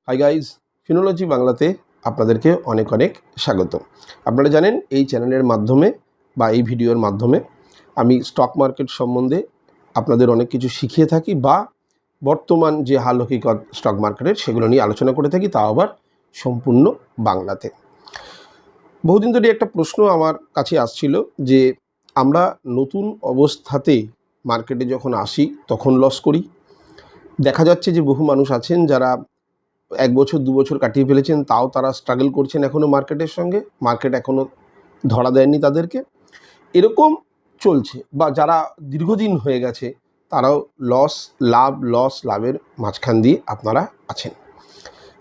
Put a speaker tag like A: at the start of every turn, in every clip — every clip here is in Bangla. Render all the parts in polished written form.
A: হাই গাইজ, ফিনোলজি বাংলাতে আপনাদেরকে অনেক অনেক স্বাগত। আপনারা জানেন এই চ্যানেলের মাধ্যমে বা এই ভিডিওর মাধ্যমে আমি স্টক মার্কেট সম্বন্ধে আপনাদের অনেক কিছু শিখিয়ে থাকি বা বর্তমান যে হাল হকিকত স্টক মার্কেটের সেগুলো নিয়ে আলোচনা করে থাকি, তাও আবার সম্পূর্ণ বাংলাতে। বহুদিন ধরে একটা প্রশ্ন আমার কাছে আসছিল যে আমরা নতুন অবস্থাতে মার্কেটে যখন আসি তখন লস করি। দেখা যাচ্ছে যে বহু মানুষ আছেন যারা 1 বছর 2 বছর কাটিয়ে ফেলেছেন, তাও তারা স্ট্রাগল করছেন এখনও মার্কেটের সঙ্গে, মার্কেট এখনও ধরা দেয়নি তাদেরকে। এরকম চলছে, বা যারা দীর্ঘদিন হয়ে গেছে তারাও লস লাভের মাঝখান দিয়ে আপনারা আছেন।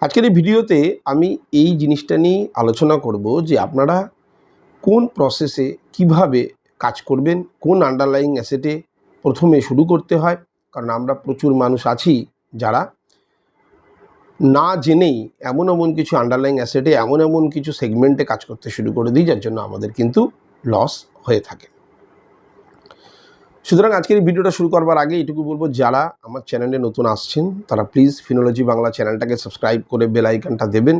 A: আজকের এই ভিডিওতে আমি এই জিনিসটা নিয়ে আলোচনা করব যে আপনারা কোন প্রসেসে কিভাবে কাজ করবেন, কোন আন্ডারলাইং অ্যাসেটে প্রথমে শুরু করতে হয়। কারণ আমরা প্রচুর মানুষ আছি যারা না জেনেই এমন কিছু আন্ডারলাইং অ্যাসেটে এমন কিছু সেগমেন্টে কাজ করতে শুরু করে দিই, যার জন্য আমাদের কিন্তু লস হয়ে থাকে। সুতরাং আজকের এই ভিডিওটা শুরু করবার আগে এটুকু বলবো, যারা আমার চ্যানেলে নতুন আসছেন তারা প্লিজ ফিনোলজি বাংলা চ্যানেলটাকে সাবস্ক্রাইব করে বেল আইকনটা দেবেন,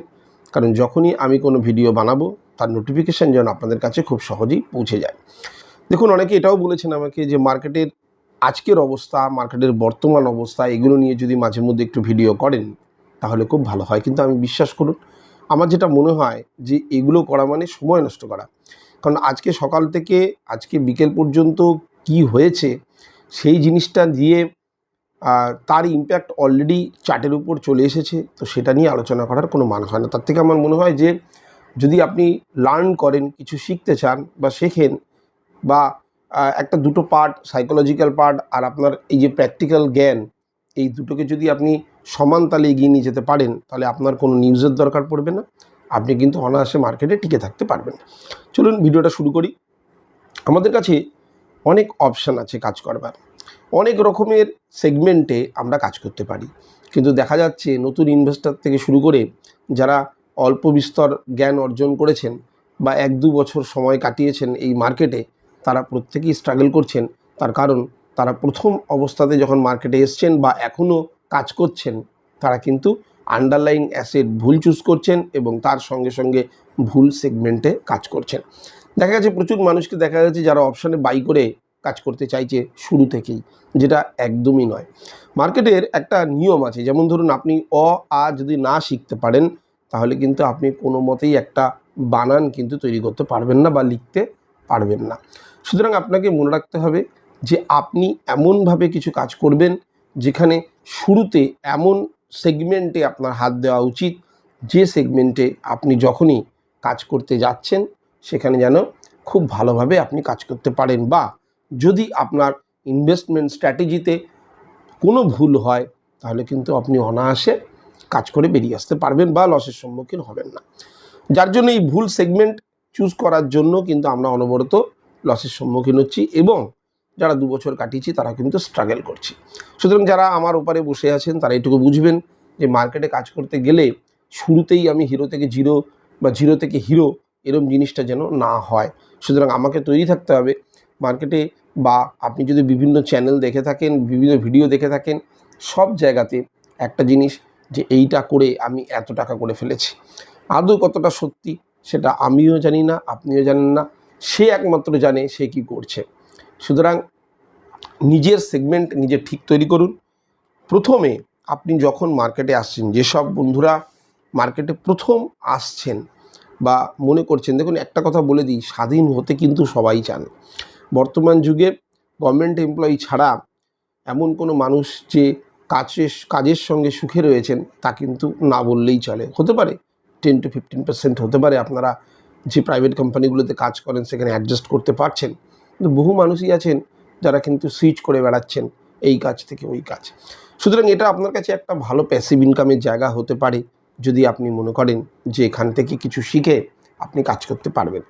A: কারণ যখনই আমি কোনো ভিডিও বানাবো তার নোটিফিকেশান যেন আপনাদের কাছে খুব সহজেই পৌঁছে যায়। দেখুন, অনেকে এটাও বলেছেন আমাকে যে মার্কেটের আজকের অবস্থা, মার্কেটের বর্তমান অবস্থা, এগুলো নিয়ে যদি মাঝে মধ্যে একটু ভিডিও করেন তাহলে খুব ভালো হয়। কিন্তু আমি বিশ্বাস করুন, আমার যেটা মনে হয় যে এগুলো করা মানে সময় নষ্ট করা। কারণ আজকে সকাল থেকে আজকে বিকেল পর্যন্ত কি হয়েছে সেই জিনিসটা দিয়ে তার ইম্প্যাক্ট অলরেডি চার্টের উপর চলে এসেছে, তো সেটা নিয়ে আলোচনা করার কোনো মান হয় না। তার থেকে আমার মনে হয় যে যদি আপনি লার্ন করেন, কিছু শিখতে চান বা শেখেন, বা একটা দুটো পার্ট, সাইকোলজিক্যাল পার্ট আর আপনার এই যে প্র্যাকটিক্যাল জ্ঞান, এই দুটোকে যদি আপনি সমান তালে এগিয়ে নিয়ে যেতে পারেন, তাহলে আপনার কোনো নিউজের দরকার পড়বে না, আপনি কিন্তু অনায়াসে মার্কেটে টিকে থাকতে পারবেন। চলুন ভিডিওটা শুরু করি। আমাদের কাছে অনেক অপশান আছে কাজ করবার, অনেক রকমের সেগমেন্টে আমরা কাজ করতে পারি। কিন্তু দেখা যাচ্ছে নতুন ইনভেস্টর থেকে শুরু করে যারা অল্প বিস্তর জ্ঞান অর্জন করেছেন বা 1-2 বছর সময় কাটিয়েছেন এই মার্কেটে, তারা প্রত্যেকেই স্ট্রাগল করছেন। তার কারণ তারা প্রথম অবস্থাতে যখন মার্কেটে এসছেন বা এখনও কাজ করছেন, তারা কিন্তু আন্ডারলাইং অ্যাসেট ভুল চুজ করছেন এবং তার সঙ্গে সঙ্গে ভুল সেগমেন্টে কাজ করছেন। দেখা গেছে প্রচুর মানুষকে দেখা গেছে যারা অপশানে বাই করে কাজ করতে চাইছে শুরু থেকেই, যেটা একদমই নয়। মার্কেটের একটা নিয়ম আছে, যেমন ধরুন আপনি আ যদি না শিখতে পারেন তাহলে কিন্তু আপনি কোনো মতেই একটা বানান কিন্তু তৈরি করতে পারবেন না বা লিখতে পারবেন না। সুতরাং আপনাকে মনে রাখতে হবে যে আপনি এমনভাবে কিছু কাজ করবেন যেখানে শুরুতে এমন সেগমেন্টে আপনার হাত দেওয়া উচিত, যে সেগমেন্টে আপনি যখনই কাজ করতে যাচ্ছেন সেখানে যেন খুব ভালোভাবে আপনি কাজ করতে পারেন, বা যদি আপনার ইনভেস্টমেন্ট স্ট্র্যাটেজিতে কোনো ভুল হয় তাহলে কিন্তু আপনি অনায়াসে কাজ করে বেরিয়ে আসতে পারবেন বা লসের সম্মুখীন হবেন না। যার জন্য এই ভুল সেগমেন্ট চুজ করার জন্য কিন্তু আমরা অনবরত লসের সম্মুখীন হচ্ছি, এবং যারা 2 বছর কাটিয়েছি তারা কিন্তু স্ট্রাগল করছি। সুতরাং যারা আমার ওপারে বসে আছেন তারা এটুকু বুঝবেন যে মার্কেটে কাজ করতে গেলে শুরুতেই আমি হিরো থেকে জিরো বা জিরো থেকে হিরো এরম জিনিসটা যেন না হয়। সুতরাং আমাকে তৈরি থাকতে হবে মার্কেটে, বা আপনি যদি বিভিন্ন চ্যানেল দেখে থাকেন, বিভিন্ন ভিডিও দেখে থাকেন, সব জায়গাতে একটা জিনিস যে এইটা করে আমি এত টাকা করে ফেলেছি, আদৌ কতটা সত্যি সেটা আমিও জানি না, আপনিও জানেন না, সে একমাত্র জানে সে কি করছে। সুতরাং নিজের সেগমেন্ট নিজে ঠিক তৈরি করুন। প্রথমে আপনি যখন মার্কেটে আসছেন, যেসব বন্ধুরা মার্কেটে প্রথম আসছেন বা মনে করছেন, দেখুন একটা কথা বলে দিই, স্বাধীন হতে কিন্তু সবাই চান। বর্তমান যুগে গভর্নমেন্ট এমপ্লয়ি ছাড়া এমন কোনো মানুষ যে কাজের সঙ্গে সুখে রয়েছেন তা কিন্তু না বললেই চলে। হতে পারে 10 to 15% হতে পারে আপনারা যে প্রাইভেট কোম্পানিগুলোতে কাজ করেন সেখানে অ্যাডজাস্ট করতে পারছেন, কিন্তু বহু মানুষই আছেন যারা কিন্তু সুইচ করে বেড়াচ্ছেন এই কাজ থেকে ওই কাজ। সুতরাং এটা আপনার কাছে একটা ভালো প্যাসিভ ইনকামের জায়গা হতে পারে যদি আপনি মনে করেন যে এখান থেকে কিছু শিখে আপনি কাজ করতে পারবেন।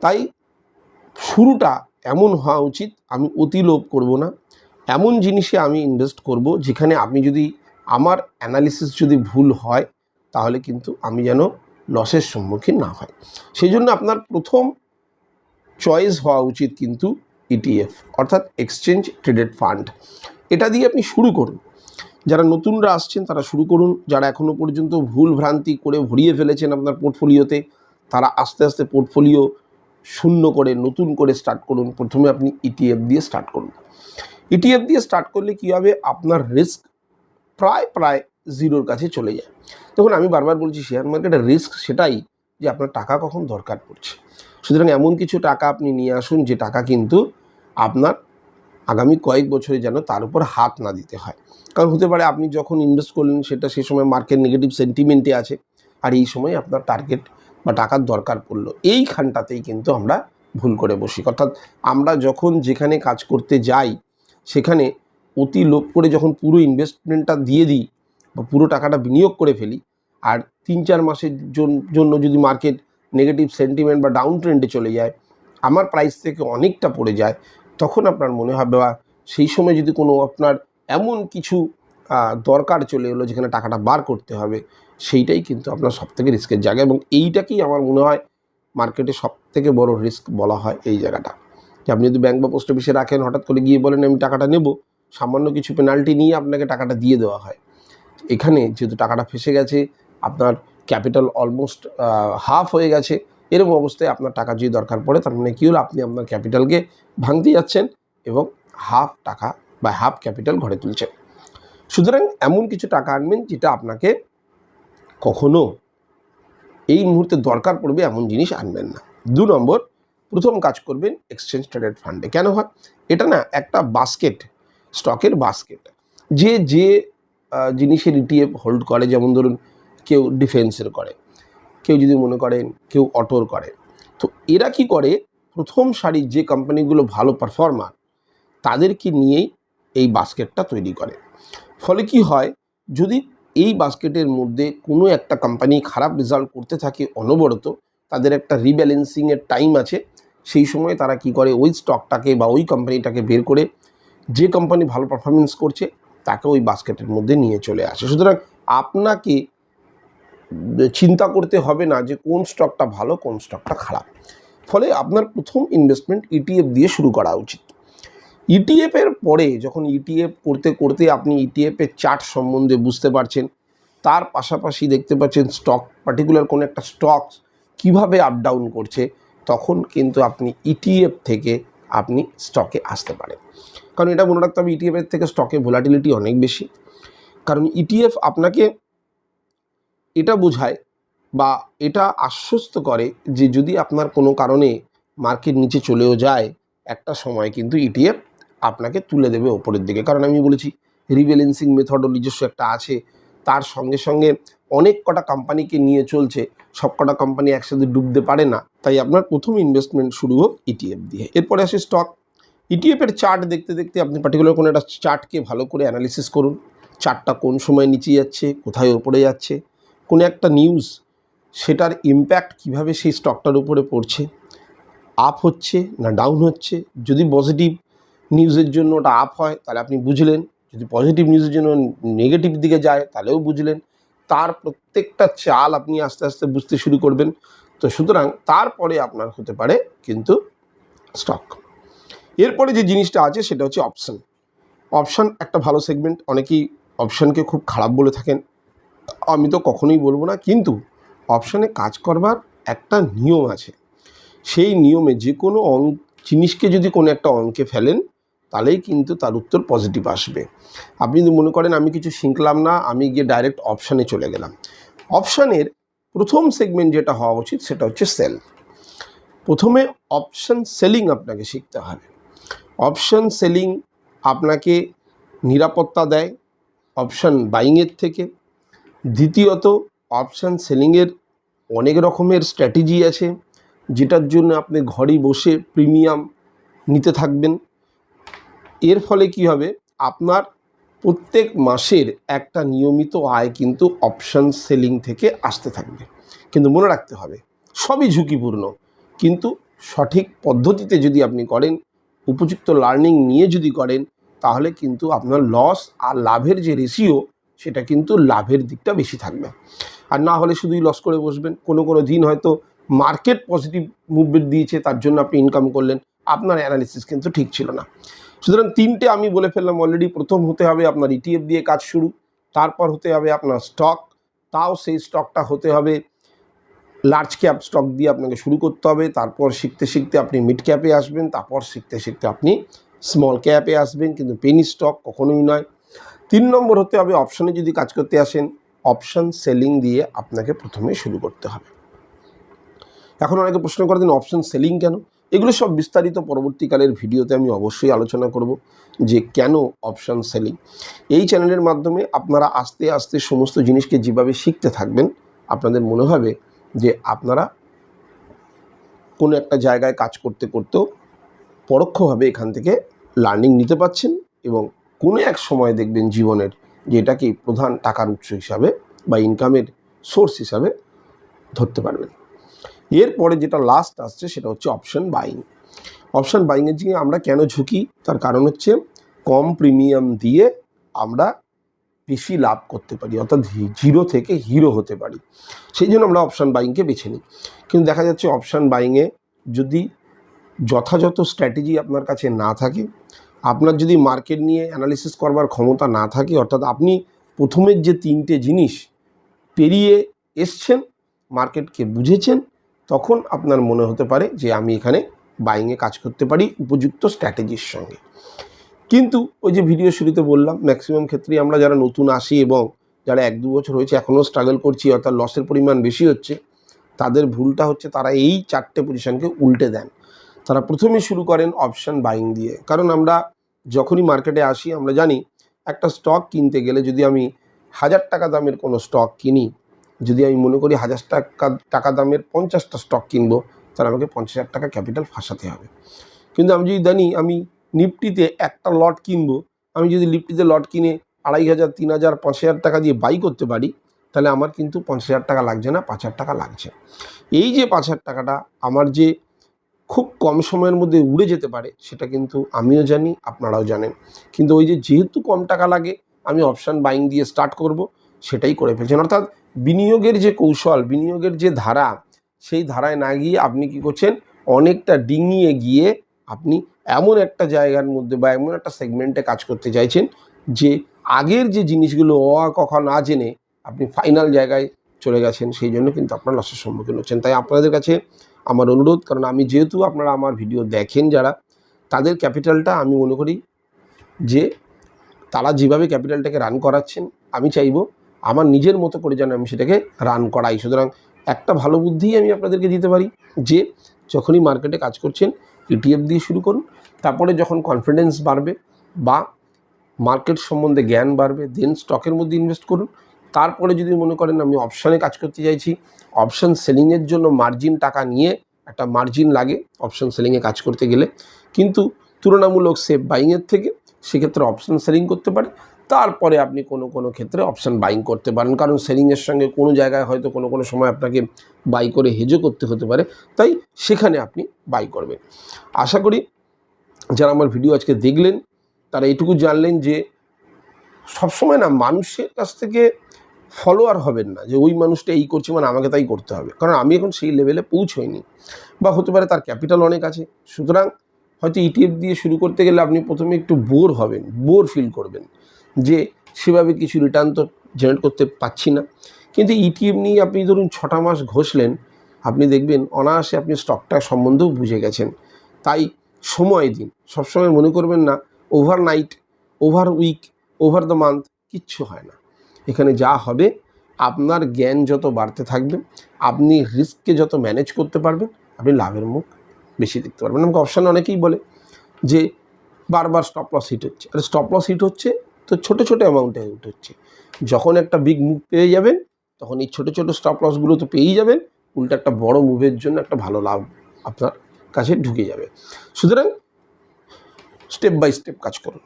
A: তাই শুরুটা এমন হওয়া উচিত, আমি অতি লোভ করব না, এমন জিনিসে আমি ইনভেস্ট করব যেখানে আমি যদি আমার অ্যানালিসিস যদি ভুল হয় তাহলে কিন্তু আমি যেন লসের সম্মুখীন না হয়। সেই জন্য আপনার প্রথম চয়েস হওয়া উচিত কিন্তু ইটিএফ, অর্থাৎ এক্সচেঞ্জ ট্রেডেড ফান্ড। এটা দিয়ে আপনি শুরু করুন। যারা নতুনরা আসছেন তারা শুরু করুন, যারা এখনও পর্যন্ত ভুল ভ্রান্তি করে ভরিয়ে ফেলেছেন আপনার পোর্টফোলিওতে তারা আস্তে আস্তে পোর্টফোলিও শূন্য করে নতুন করে স্টার্ট করুন। প্রথমে আপনি ইটিএফ দিয়ে স্টার্ট করুন। ইটিএফ দিয়ে স্টার্ট করলে কী হবে, আপনার রিস্ক প্রায় জিরোর কাছে চলে যায়। তখন আমি বারবার বলছি শেয়ার মার্কেটের রিস্ক সেটাই যে আপনার টাকা কখন দরকার পড়ছে। সুতরাং এমন কিছু টাকা আপনি নিয়ে আসুন যে টাকা কিন্তু আপনার আগামী কয়েক বছরে যেন তার উপর হাত না দিতে হয়। কারণ হতে পারে আপনি যখন ইনভেস্ট করলেন সেটা সেই সময় মার্কেট নেগেটিভ সেন্টিমেন্টে আছে, আর এই সময় আপনার টার্গেট বা টাকার দরকার পড়লো, এইখানটাতেই কিন্তু আমরা ভুল করে বসি। অর্থাৎ আমরা যখন যেখানে কাজ করতে যাই সেখানে অতি লোভ করে যখন পুরো ইনভেস্টমেন্টটা দিয়ে দিই বা পুরো টাকাটা বিনিয়োগ করে ফেলি, আর 3-4 মাসের জন্য যদি মার্কেট নেগেটিভ সেন্টিমেন্ট বা ডাউন ট্রেন্ডে চলে যায়, আমার প্রাইস থেকে অনেকটা পড়ে যায়, তখন আপনার মনে হবে বা সেই সময় যদি কোনো আপনার এমন কিছু দরকার চলে এলো যেখানে টাকাটা বার করতে হবে, সেইটাই কিন্তু আপনার সবথেকে রিস্কের জায়গা। এবং এইটাকেই আমার মনে হয় মার্কেটে সবথেকে বড় রিস্ক বলা হয় এই জায়গাটা। যে আপনি যদি ব্যাংক বা পোস্ট অফিসে রাখেন, হঠাৎ করে গিয়ে বলেন আমি টাকাটা নেব, সামান্য কিছু পেনাল্টি নিয়ে আপনাকে টাকাটা দিয়ে দেওয়া হয়। এখানে যেহেতু টাকাটা ফেসে গেছে, আপনার ক্যাপিটাল অলমোস্ট হাফ হয়ে গেছে, এরকম অবস্থায় আপনার টাকা যদি দরকার পড়ে, তার মানে কী হলো, আপনি আপনার ক্যাপিটালকে ভাঙতে যাচ্ছেন এবং হাফ টাকা বা হাফ ক্যাপিটাল ঘরে তুলছেন। সুতরাং এমন কিছু টাকা আনবেন যেটা আপনাকে কখনো এই মুহূর্তে দরকার পড়বে এমন জিনিস আনবেন না। 2 নম্বর, প্রথম কাজ করবেন এক্সচেঞ্জ ট্রেডেড ফান্ডে। কেন হয় এটা? না, একটা বাস্কেট, স্টকের বাস্কেট। যে জিনিসের ইটিএফ হোল্ড করে, যেমন ধরুন কেউ ডিফেন্সের করে, কেউ যদি মনে করেন কেউ অটোর করে, তো এরা কি করে, প্রথম সারির যে কোম্পানিগুলো ভালো পারফর্মার তাদেরকে নিয়েই এই বাস্কেটটা তৈরি করে। ফলে কি হয়, যদি এই বাস্কেটের মধ্যে কোনো একটা কোম্পানি খারাপ রেজাল্ট করতে থাকে অনবরত, তাদের একটা রিব্যালেন্সিংয়ের টাইম আছে, সেই সময় তারা কি করে, ওই স্টকটাকে বা ওই কোম্পানিটাকে বের করে যে কোম্পানি ভালো পারফরমেন্স করছে তাকে ওই বাস্কেটের মধ্যে নিয়ে চলে আসে। সুতরাং আপনাকে চিন্তা করতে হবে না যে কোন স্টকটা ভালো কোন স্টকটা খারাপ। ফলে আপনার প্রথম ইনভেস্টমেন্ট ইটিএফ দিয়ে শুরু করা উচিত। ইটিএফের পরে যখন ইটিএফ করতে করতে আপনি ইটিএফের চার্ট সম্বন্ধে বুঝতে পারছেন, তার পাশাপাশি দেখতে পাচ্ছেন স্টক, পার্টিকুলার কোনো একটা স্টক কীভাবে আপ ডাউন করছে, তখন কিন্তু আপনি ইটিএফ থেকে আপনি স্টকে আসতে পারেন। কারণ এটা মনে রাখতে হবে, ইটিএফের থেকে স্টকে ভোলাটিলিটি অনেক বেশি। কারণ ইটিএফ আপনাকে এটা বোঝায় বা এটা আশ্বস্ত করে যে যদি আপনার কোনো কারণে মার্কেট নিচে চলেও যায়, একটা সময় কিন্তু ইটিএফ আপনাকে তুলে দেবে ওপরের দিকে। কারণ আমি বলেছি রিব্যালেন্সিং মেথডও নিজস্ব একটা আছে, তার সঙ্গে সঙ্গে অনেক কটা কোম্পানিকে নিয়ে চলছে, সব কটা কোম্পানি একসাথে ডুবতে পারে না। তাই আপনার প্রথম ইনভেস্টমেন্ট শুরু হোক ইটিএফ দিয়ে। এরপরে আসে স্টক। ইটিএফের চার্ট দেখতে দেখতে আপনি পার্টিকুলার কোনো একটা চার্টকে ভালো করে অ্যানালিসিস করুন। চার্টটা কোন সময় নিচে যাচ্ছে, কোথায় ওপরে যাচ্ছে, কোনো একটা নিউজ সেটার ইম্প্যাক্ট কিভাবে সেই স্টকটার উপরে পড়ছে, আপ হচ্ছে না ডাউন হচ্ছে। যদি পজিটিভ নিউজের জন্য ওটা আপ হয় তাহলে আপনি বুঝলেন, যদি পজিটিভ নিউজের জন্য নেগেটিভ দিকে যায় তাহলেও বুঝলেন। তার প্রত্যেকটা চাল আপনি আস্তে আস্তে বুঝতে শুরু করবেন। তো সুতরাং তারপরে আপনার হতে পারে কিন্তু স্টক। এরপরে যে জিনিসটা আছে সেটা হচ্ছে অপশান। অপশান একটা ভালো সেগমেন্ট। অনেকেই অপশানকে খুব খারাপ বলে থাকেন, আমি তো কখনোই বলবো না, কিন্তু অপশানে কাজ করবার একটা নিয়ম আছে। সেই নিয়মে যে কোনো জিনিসকে যদি কোনো একটা অঙ্কে ফেলেন তাহলেই কিন্তু তার উত্তর পজিটিভ আসবে। আপনি যদি মনে করেন আমি কিছু শিখলাম না, আমি গিয়ে ডাইরেক্ট অপশানে চলে গেলাম, অপশানের প্রথম সেগমেন্ট যেটা হওয়া উচিত সেটা হচ্ছে সেল। প্রথমে অপশান সেলিং আপনাকে শিখতে হবে। অপশান সেলিং আপনাকে নিরাপত্তা দেয় অপশান বাইংয়ের থেকে। দ্বিতীয়ত, অপশান সেলিংয়ের অনেক রকমের স্ট্র্যাটেজি আছে, যেটার জন্য আপনি ঘরে বসে প্রিমিয়াম নিতে থাকবেন। এর ফলে কি হবে, আপনার প্রত্যেক মাসের একটা নিয়মিত আয় কিন্তু অপশান সেলিং থেকে আসতে থাকবে। কিন্তু মনে রাখতে হবে সবই ঝুঁকিপূর্ণ, কিন্তু সঠিক পদ্ধতিতে যদি আপনি করেন, উপযুক্ত লার্নিং নিয়ে যদি করেন, তাহলে কিন্তু আপনার লস আর লাভের যে রেশিও সেটা কিন্তু লাভের দিকটা বেশি থাকবে। আর না হলে শুধুই লস করে বসবেন। কোনো দিন হয়তো মার্কেট পজিটিভ মুভমেন্ট দিয়েছে, তার জন্য আপনি ইনকাম করলেন, আপনার অ্যানালিসিস কিন্তু ঠিক ছিল না। সুতরাং তিনটে আমি বলে ফেললাম অলরেডি। প্রথম হতে হবে আপনার ইটিএফ দিয়ে কাজ শুরু, তারপর হতে হবে আপনার স্টক, তাও সেই স্টকটা হতে হবে লার্জ ক্যাপ স্টক দিয়ে আপনাকে শুরু করতে হবে। তারপর শিখতে শিখতে আপনি মিড ক্যাপে আসবেন, তারপর শিখতে শিখতে আপনি স্মল ক্যাপে আসবেন, কিন্তু পেনি স্টক কখনোই নয়। 3 নম্বর হতে হবে অপশানে যদি কাজ করতে আসেন, অপশান সেলিং দিয়ে আপনাকে প্রথমে শুরু করতে হবে। এখন অনেকে প্রশ্ন করে দিন অপশান সেলিং কেন? এগুলো সব বিস্তারিত পরবর্তীকালের ভিডিওতে আমি অবশ্যই আলোচনা করব যে কেন অপশান সেলিং। এই চ্যানেলের মাধ্যমে আপনারা আস্তে আস্তে সমস্ত জিনিসকে যেভাবে শিখতে থাকবেন, আপনাদের মনে হবে যে আপনারা কোনো একটা জায়গায় কাজ করতে করতেও পরোক্ষভাবে এখান থেকে লার্নিং নিতে পারছেন, এবং কোনো এক সময় দেখবেন জীবনের যে এটাকেই প্রধান টাকার উৎস হিসাবে বা ইনকামের সোর্স হিসাবে ধরতে পারবেন। এরপরে যেটা লাস্ট আসছে সেটা হচ্ছে অপশান বাইং। অপশান বাইংয়ের দিকে আমরা কেন ঝুঁকি? তার কারণ হচ্ছে কম প্রিমিয়াম দিয়ে আমরা বেশি লাভ করতে পারি, অর্থাৎ জিরো থেকে হিরো হতে পারি। সেই জন্য আমরা অপশান বাইংকে বেছে নিই। কিন্তু দেখা যাচ্ছে অপশান বাইংয়ে যদি যথাযথ স্ট্র্যাটেজি আপনার কাছে না থাকে, আপনার যদি মার্কেট নিয়ে অ্যানালিসিস করবার ক্ষমতা না থাকে, অর্থাৎ আপনি প্রথমের যে 3টে জিনিস পেরিয়ে এসছেন, মার্কেটকে বুঝেছেন, তখন আপনার মনে হতে পারে যে আমি এখানে বাইংয়ে কাজ করতে পারি উপযুক্ত স্ট্র্যাটেজির সঙ্গে। কিন্তু ওই যে ভিডিও শুরুতে বললাম, ম্যাক্সিমাম ক্ষেত্রেই আমরা যারা নতুন আসি এবং যারা 1-2 বছর হয়েছে এখনও স্ট্রাগল করছি, অর্থাৎ লসের পরিমাণ বেশি হচ্ছে, তাদের ভুলটা হচ্ছে তারা এই 4টে পজিশনকে উল্টে দেন। তারা প্রথমে শুরু করেন অপশান বাইং দিয়ে। কারণ আমরা যখনই মার্কেটে আসি আমরা জানি একটা স্টক কিনতে গেলে যদি আমি 1000 টাকা দামের কোনো স্টক কিনি, যদি আমি মনে করি 1000 টাকা দামের 50টা স্টক কিনবো, তাহলে আমাকে 50,000 টাকা ক্যাপিটাল ফাঁসাতে হবে। কিন্তু আমি যদি জানি আমি নিফটিতে একটা লট কিনবো, আমি যদি নিফটিতে লট কিনে 2500, 3000, 5000 টাকা দিয়ে বাই করতে পারি, তাহলে আমার কিন্তু 50,000 টাকা লাগছে না, 5,000 টাকা লাগছে। এই যে 5,000 টাকাটা আমার যে খুব কম সময়ের মধ্যে উড়ে যেতে পারে, সেটা কিন্তু আমিও জানি, আপনারাও জানেন। কিন্তু ওই যে যেহেতু কম টাকা লাগে, আমি অপশান বাইং দিয়ে স্টার্ট করব, সেটাই করে ফেলছেন। অর্থাৎ বিনিয়োগের যে কৌশল, বিনিয়োগের যে ধারা, সেই ধারায় না গিয়ে আপনি কি করছেন, অনেকটা ডিঙিয়ে গিয়ে আপনি এমন একটা জায়গার মধ্যে বা এমন একটা সেগমেন্টে কাজ করতে চাইছেন যে আগের যে জিনিসগুলো ক না জেনে আপনি ফাইনাল জায়গায় চলে গেছেন, সেই জন্য কিন্তু আপনার লসের সম্মুখীন হচ্ছেন। তাই আপনাদের কাছে আমার অনুরোধ, কারণ আমি যেহেতু আপনারা আমার ভিডিও দেখেন যারা, তাদের ক্যাপিটালটা আমি মনে করি যে তারা যেভাবে ক্যাপিটালটাকে রান করাচ্ছেন, আমি চাইবো আমার নিজের মতো করে যেন আমি সেটাকে রান করাই। সুতরাং একটা ভালো বুদ্ধিই আমি আপনাদেরকে দিতে পারি যে যখনই মার্কেটে কাজ করছেন ইটিএফ দিয়ে শুরু করুন, তারপরে যখন কনফিডেন্স বাড়বে বা মার্কেট সম্বন্ধে জ্ঞান বাড়বে, দেন স্টকের মধ্যে ইনভেস্ট করুন। তারপরে যদি মনে করেন আমি অপশানে কাজ করতে চাইছি, অপশান সেলিংয়ের জন্য মার্জিন টাকা নিয়ে, একটা মার্জিন লাগে অপশান সেলিংয়ে কাজ করতে গেলে, কিন্তু তুলনামূলক সেফ বাইংয়ের থেকে, সেক্ষেত্রে অপশান সেলিং করতে পারে। তারপরে আপনি কোনো ক্ষেত্রে অপশান বাইং করতে পারেন, কারণ সেলিংয়ের সঙ্গে কোনো জায়গায় হয়তো কোনো সময় আপনাকে বাই করে হেজও করতে হতে পারে, তাই সেখানে আপনি বাই করবেন। আশা করি যারা আমার ভিডিও আজকে দেখলেন তারা এটুকু জানলেন যে সবসময় না মানুষের কাছ থেকে ফলোয়ার হবেন না, যে ওই মানুষটা এই করছে মানে আমাকে তাই করতে হবে, কারণ আমি এখন সেই লেভেলে পৌঁছইনি, বা হতে পারে তার ক্যাপিটাল অনেক আছে। সুতরাং হয়তো ইটিএফ দিয়ে শুরু করতে গেলে আপনি প্রথমে একটু বোর হবেন, বোর ফিল করবেন যে সেভাবে কিছু রিটার্ন তো জেনারেট করতে পারছি না। কিন্তু ইটিএফ নিয়ে আপনি ধরুন 6টা মাস ঘষলেন, আপনি দেখবেন অনায়াসে আপনি স্টকটা সম্বন্ধেও বুঝে গেছেন। তাই সময় দিন, সবসময় মনে করবেন না overnight, over week, over the month কিচ্ছু হয় না। এখানে যা হবে, আপনার জ্ঞান যত বাড়তে থাকবে, আপনি রিস্ককে যত ম্যানেজ করতে পারবেন, আপনি লাভের মুখ বেশি দেখতে পারবেন। আমাকে অপশানে অনেকেই বলে যে বারবার স্টপ লস হিট হচ্ছে। আরে স্টপ লস হিট হচ্ছে তো ছোটো ছোটো অ্যামাউন্টে হিট হচ্ছে। যখন একটা বিগ মুভ পেয়ে যাবেন, তখন এই ছোটো ছোটো স্টপ লসগুলো তো পেয়েই যাবেন, উল্টো একটা বড় মুভের জন্য একটা ভালো লাভ আপনার কাছে ঢুকে যাবে। সুতরাং স্টেপ বাই স্টেপ কাজ করুন।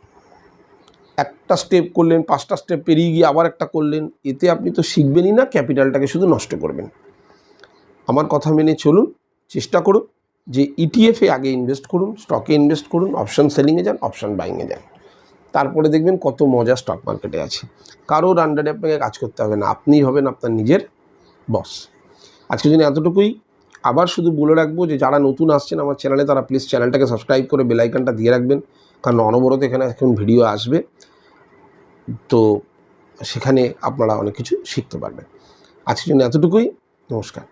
A: একটা স্টেপ করলেন, 5টা স্টেপ পেরিয়ে গিয়ে আবার একটা করলেন, এতে আপনি তো শিখবেনই না, ক্যাপিটালটাকে শুধু নষ্ট করবেন। আমার কথা মেনে চলুন, চেষ্টা করুন যে ইটিএফে আগে ইনভেস্ট করুন, স্টকে ইনভেস্ট করুন, অপশান সেলিংয়ে যান, অপশান বাইংয়ে যান। তারপরে দেখবেন কত মজা স্টক মার্কেটে আছে। কারোর আন্ডারে আপনাকে কাজ করতে হবে না, আপনিই হবেন আপনার নিজের বস। আজকের জন্য এতটুকুই। আবার শুধু বলে রাখবো যে যারা নতুন আসছেন আমার চ্যানেলে, তারা প্লিজ চ্যানেলটাকে সাবস্ক্রাইব করে বেল আইকনটা দিয়ে রাখবেন, কারণ অনবরত এখানে এখন ভিডিও আসবে, তো সেখানে আপনারা অনেক কিছু শিখতে পারবেন। আজকের জন্য এতটুকুই। নমস্কার।